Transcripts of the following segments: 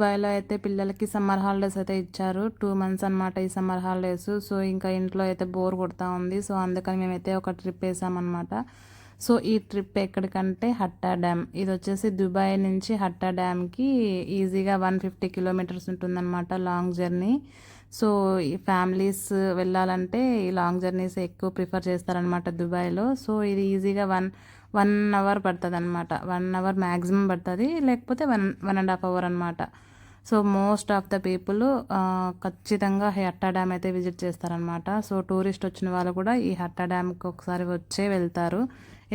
దుబాయ్‌లో అయితే పిల్లలకి సమ్మర్ హాలిడేస్ అయితే ఇచ్చారు. 2 మంత్స్ అనమాట ఈ సమ్మర్ హాలిడేస్. సో, ఇంకా ఇంట్లో అయితే బోర్ కొడతా ఉంది. సో, అందుకని మేమైతే ఒక ట్రిప్ ఏసామనమాట. సో, ఈ ట్రిప్ ఎక్కడికంటే హట్టా డ్యామ్. ఇదొచ్చేసి దుబాయ్ నుంచి హట్టా డ్యామ్‌కి ఈజీగా 150 కిలోమీటర్స్ ఉంటుందనమాట లాంగ్ జర్నీ. సో, ఈ ఫ్యామిలీస్ వెళ్ళాలంటే ఈ లాంగ్ జర్నీస్ ఎక్కువ ప్రిఫర్ చేస్తారనమాట దుబాయ్‌లో. సో, ఇది ఈజీగా 1 అవర్ పడుతుందనమాట. 1 అవర్ మ్యాక్సిమం పడుతుంది, లేకపోతే 1.5 అవర్ అనమాట. So most of the people ఖచ్చితంగా హట్టా డ్యామ్ అయితే విజిట్ చేస్తారనమాట. సో టూరిస్ట్ వచ్చిన వాళ్ళు కూడా ఈ హట్టా డ్యామ్కి ఒకసారి వచ్చే వెళ్తారు.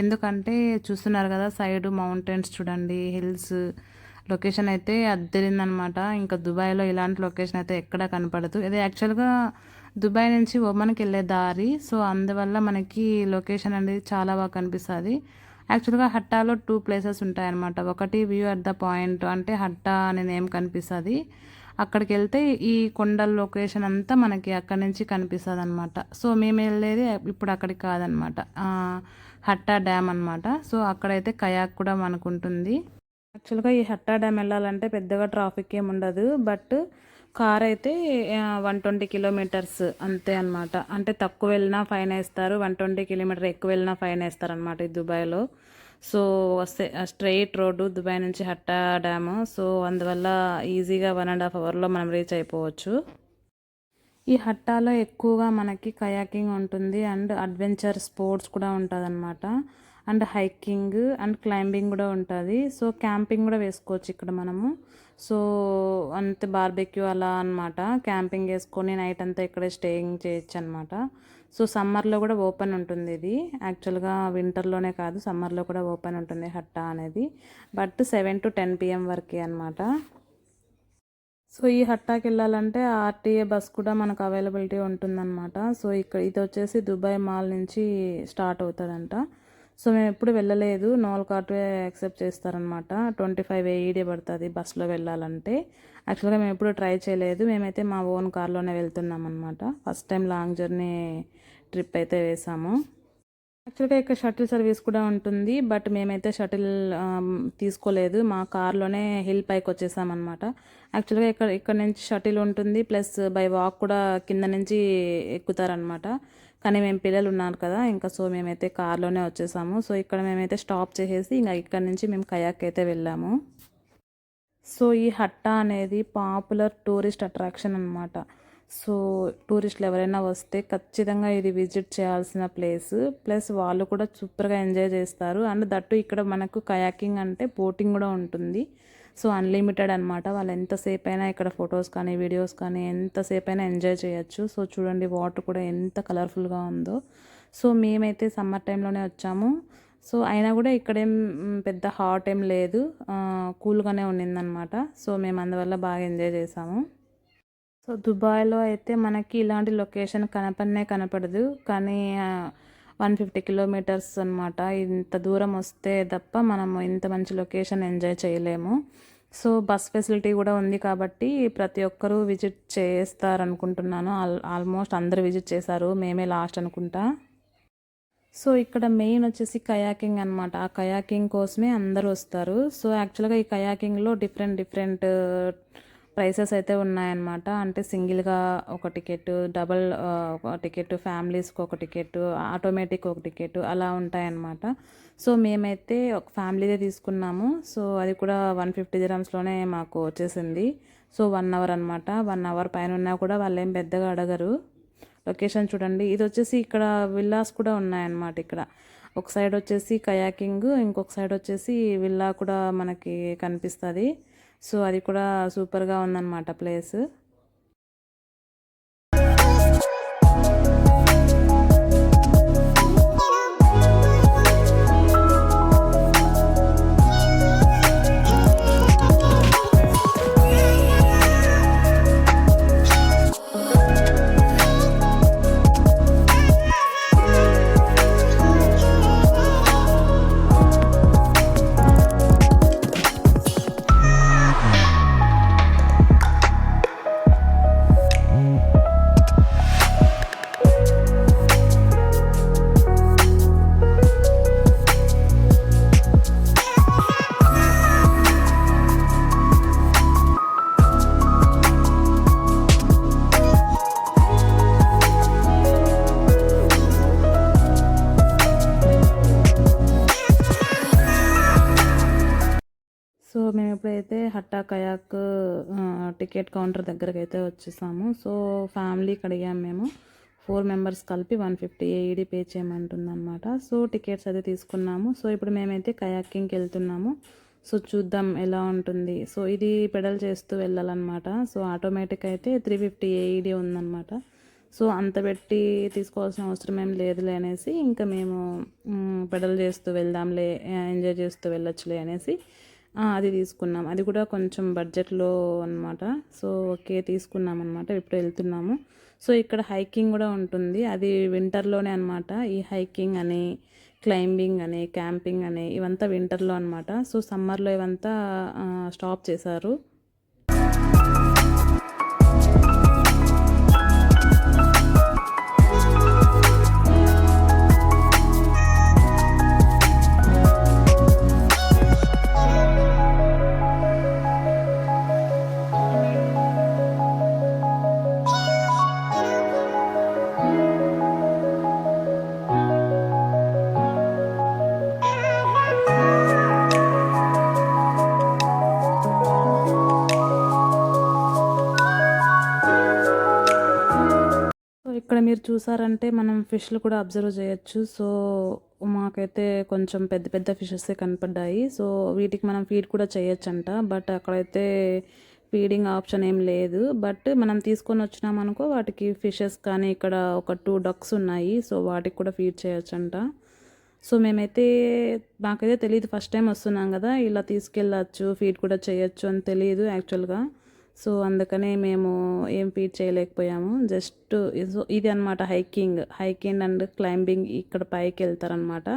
ఎందుకంటే చూస్తున్నారు కదా సైడ్ మౌంటైన్స్ చూడండి, హిల్స్, లొకేషన్ అయితే అద్దరిందనమాట. ఇంకా దుబాయ్లో ఇలాంటి లొకేషన్ అయితే ఎక్కడా కనపడదు. ఇది యాక్చువల్గా దుబాయ్ నుంచి ఒమన్కి వెళ్ళే దారి. సో అందువల్ల మనకి లొకేషన్ అనేది చాలా బాగా కనిపిస్తుంది. యాక్చువల్గా హట్టాలో 2 ప్లేసెస్ ఉంటాయన్నమాట. ఒకటి వ్యూ అట్ ద పాయింట్, అంటే హట్టా అనే నేమ్ కనిపిస్తుంది. అక్కడికి వెళ్తే ఈ కొండల లొకేషన్ అంతా మనకి అక్కడి నుంచి కనిపిస్తుంది అనమాట. సో మేము వెళ్ళేది ఇప్పుడు అక్కడికి కాదనమాట, హట్టా డ్యామ్ అనమాట. సో అక్కడైతే కయాక్ కూడా మనకు ఉంటుంది. యాక్చువల్గా ఈ హట్టా డ్యామ్ వెళ్ళాలంటే పెద్దగా ట్రాఫిక్ ఏమి ఉండదు. బట్ కార్ అయితే 120 కిలోమీటర్స్ అంతే అనమాట. అంటే తక్కువ వెళ్ళినా ఫైన్ వేస్తారు, 120 కిలోమీటర్ ఎక్కువ వెళ్ళినా ఫైన్ వేస్తారు అనమాట ఈ దుబాయ్లో. సో స్ట్రెయిట్ రోడ్డు దుబాయ్ నుంచి హట్టా డ్యాము. సో అందువల్ల ఈజీగా 1.5 అవర్లో మనం రీచ్ అయిపోవచ్చు. ఈ హట్టాలో ఎక్కువగా మనకి కయాకింగ్ ఉంటుంది అండ్ అడ్వెంచర్ స్పోర్ట్స్ కూడా ఉంటుంది అనమాట. అండ్ హైకింగ్ అండ్ క్లైంబింగ్ కూడా ఉంటుంది. సో క్యాంపింగ్ కూడా వేసుకోవచ్చు ఇక్కడ మనము. సో అంతే బార్బెక్యూ అలా అనమాట. క్యాంపింగ్ వేసుకొని నైట్ అంతా ఇక్కడే స్టేయింగ్ చేయొచ్చు అనమాట. సో సమ్మర్లో కూడా ఓపెన్ ఉంటుంది ఇది. యాక్చువల్గా వింటర్లోనే కాదు, సమ్మర్లో కూడా ఓపెన్ ఉంటుంది హట్టా అనేది. బట్ 7 to 10 PM వరకే అనమాట. సో ఈ హట్టాకి వెళ్ళాలంటే ఆర్టీఏ బస్ కూడా మనకు అవైలబిలిటీ ఉంటుందన్నమాట. సో ఇక్కడ ఇది వచ్చేసి దుబాయ్ మాల్ నుంచి స్టార్ట్ అవుతుందంట. సో మేము ఎప్పుడు వెళ్ళలేదు, నోల్ కార్టే యాక్సెప్ట్ చేస్తారనమాట. 25 AED పడుతుంది బస్సులో వెళ్ళాలంటే. యాక్చువల్గా మేము ఎప్పుడు ట్రై చేయలేదు, మేమైతే మా ఓన్ కార్లోనే వెళ్తున్నాం అనమాట. First time long journey trip అయితే వేసాము. యాక్చువల్గా ఇక్కడ షటిల్ సర్వీస్ కూడా ఉంటుంది. బట్ మేమైతే షటిల్ తీసుకోలేదు, మా కార్లోనే హిల్ పైకి వచ్చేసామన్నమాట. యాక్చువల్గా ఇక్కడ నుంచి షటిల్ ఉంటుంది, ప్లస్ బై వాక్ కూడా కింద నుంచి ఎక్కుతారనమాట. కానీ మేము పిల్లలు ఉన్నారు కదా, ఇంకా సో మేమైతే కార్లోనే వచ్చేసాము. సో ఇక్కడ మేమైతే స్టాప్ చేసేసి ఇంకా ఇక్కడ నుంచి మేము కయాక్ అయితే వెళ్ళాము. సో ఈ హట్టా అనేది పాపులర్ టూరిస్ట్ అట్రాక్షన్ అనమాట. సో టూరిస్టులు ఎవరైనా వస్తే ఖచ్చితంగా ఇది విజిట్ చేయాల్సిన ప్లేస్. ప్లస్ వాళ్ళు కూడా సూపర్గా ఎంజాయ్ చేస్తారు. అండ్ దట్టు ఇక్కడ మనకు కయాకింగ్ అంటే బోటింగ్ కూడా ఉంటుంది. సో అన్లిమిటెడ్ అనమాట. వాళ్ళు ఎంతసేపు అయినా ఇక్కడ ఫొటోస్ కానీ వీడియోస్ కానీ ఎంతసేపు అయినా ఎంజాయ్ చేయొచ్చు. సో చూడండి వాటర్ కూడా ఎంత కలర్ఫుల్గా ఉందో. సో మేమైతే సమ్మర్ టైంలోనే వచ్చాము. సో అయినా కూడా ఇక్కడేం పెద్ద హాట్ ఏం లేదు, కూల్గానే ఉండిందనమాట. సో మేము అందువల్ల బాగా ఎంజాయ్ చేసాము. సో దుబాయ్లో అయితే మనకి ఇలాంటి లొకేషన్ కనపడదు. కానీ 150 కిలోమీటర్స్ అనమాట. ఇంత దూరం వస్తే తప్ప మనము ఇంత మంచి లొకేషన్ ఎంజాయ్ చేయలేము. సో బస్ ఫెసిలిటీ కూడా ఉంది కాబట్టి ప్రతి ఒక్కరూ విజిట్ చేస్తారనుకుంటున్నాను. ఆల్మోస్ట్ అందరూ విజిట్ చేశారు, మేమే లాస్ట్ అనుకుంటా. సో ఇక్కడ మెయిన్ వచ్చేసి కయాకింగ్ అనమాట. ఆ కయాకింగ్ కోసమే అందరూ వస్తారు. సో యాక్చువల్గా ఈ కయాకింగ్లో డిఫరెంట్ ప్రైసెస్ అయితే ఉన్నాయన్నమాట. అంటే సింగిల్గా ఒక టికెట్, డబల్ ఒక టికెట్, ఫ్యామిలీస్కి ఒక టికెట్, ఆటోమేటిక్ ఒక టికెట్ అలా ఉంటాయన్నమాట. సో మేమైతే ఒక ఫ్యామిలీదే తీసుకున్నాము. సో అది కూడా 150 dirhamsలోనే మాకు వచ్చేసింది. సో 1 అవర్ అనమాట. 1 అవర్ పైన ఉన్నా కూడా వాళ్ళు ఏం పెద్దగా అడగరు. లొకేషన్ చూడండి, ఇది వచ్చేసి ఇక్కడ విల్లాస్ కూడా ఉన్నాయన్నమాట. ఇక్కడ ఒక సైడ్ వచ్చేసి కయాకింగ్, ఇంకొక సైడ్ వచ్చేసి విల్లా కూడా మనకి కనిపిస్తుంది. సో అది కూడా సూపర్గా ఉందన్నమాట ప్లేస్. ఇప్పుడైతే హట్టా కయాక్ టికెట్ కౌంటర్ దగ్గరకు అయితే వచ్చేసాము. సో ఫ్యామిలీకి అడిగాము మేము. 4 మెంబర్స్ కలిపి 150 ఏఈడి పే చేయమంటుందన్నమాట. సో టికెట్స్ అయితే తీసుకున్నాము. సో ఇప్పుడు మేమైతే కయాకింగ్కి వెళ్తున్నాము. సో చూద్దాం ఎలా ఉంటుంది. సో ఇది పెడల్ చేస్తూ వెళ్ళాలన్నమాట. సో ఆటోమేటిక్ అయితే 350 ఏఈడి ఉందన్నమాట. సో అంత పెట్టి తీసుకోవాల్సిన అవసరం ఏం లేదులే అనేసి ఇంకా మేము పెడల్ చేస్తూ వెళ్దాంలే, ఎంజాయ్ చేస్తూ వెళ్ళొచ్చులే అనేసి అది తీసుకున్నాం. అది కూడా కొంచెం బడ్జెట్లో అనమాట. సో ఓకే తీసుకున్నాం అనమాట. ఇప్పుడు వెళ్తున్నాము. సో ఇక్కడ హైకింగ్ కూడా ఉంటుంది. అది వింటర్లోనే అనమాట. ఈ హైకింగ్ అని, క్లైంబింగ్ అని, క్యాంపింగ్ అని ఇవంతా వింటర్లో అనమాట. సో సమ్మర్లో ఇవంతా స్టాప్ చేశారు. ఇక్కడ మీరు చూసారంటే మనం ఫిష్లు కూడా అబ్జర్వ్ చేయొచ్చు. సో మాకైతే కొంచెం పెద్ద పెద్ద ఫిషెస్ కనపడ్డాయి. సో వీటికి మనం ఫీడ్ కూడా చేయొచ్చంట. బట్ అక్కడైతే ఫీడింగ్ ఆప్షన్ ఏం లేదు. బట్ మనం తీసుకొని వచ్చినామనుకో వాటికి ఫిషెస్ కానీ ఇక్కడ ఒక 2 డక్స్ ఉన్నాయి. సో వాటికి కూడా ఫీడ్ చేయొచ్చంట. సో మేమైతే నాకైతే తెలియదు, ఫస్ట్ టైం వస్తున్నాం కదా, ఇలా తీసుకెళ్ళచ్చు ఫీడ్ కూడా చేయొచ్చు అని తెలియదు యాక్చువల్గా. సో అందుకనే మేము ఏం ఫీడ్ చేయలేకపోయాము. జస్ట్ ఇది అనమాట హైకింగ్ అండ్ క్లైంబింగ్. ఇక్కడ పైకి వెళ్తారనమాట.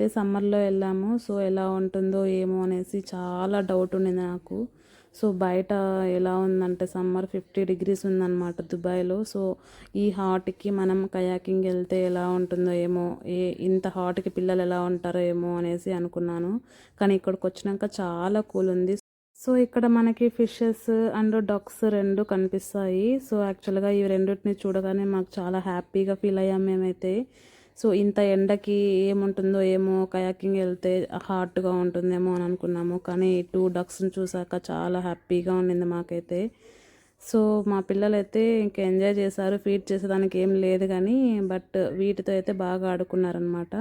మేమైతే సమ్మర్లో వెళ్ళాము. సో ఎలా ఉంటుందో ఏమో అనేసి చాలా డౌట్ ఉండింది నాకు. సో బయట ఎలా ఉందంటే సమ్మర్ 50 డిగ్రీస్ ఉందన్నమాట దుబాయ్లో. సో ఈ హాట్కి మనం కయాకింగ్ వెళ్తే ఎలా ఉంటుందో ఏమో, ఇంత హాట్కి పిల్లలు ఎలా ఉంటారో ఏమో అనేసి అనుకున్నాను. కానీ ఇక్కడికి వచ్చినాక చాలా కూల్ ఉంది. సో ఇక్కడ మనకి ఫిషెస్ అండ్ డక్స్ 2 కనిపిస్తాయి. సో యాక్చువల్గా ఈ రెండింటిని చూడగానే మాకు చాలా హ్యాపీగా ఫీల్ అయ్యాం మేమైతే. సో ఇంత ఎండకి ఏముంటుందో ఏమో, కయాకింగ్ వెళ్తే హాట్గా ఉంటుందేమో అని అనుకున్నాము. కానీ 2 డక్స్ని చూసాక చాలా హ్యాపీగా ఉండింది మాకైతే. సో మా పిల్లలైతే ఇంకా ఎంజాయ్ చేశారు. ఫీడ్ చేసేదానికి ఏం లేదు కానీ బట్ వీటితో అయితే బాగా ఆడుకున్నారనమాట.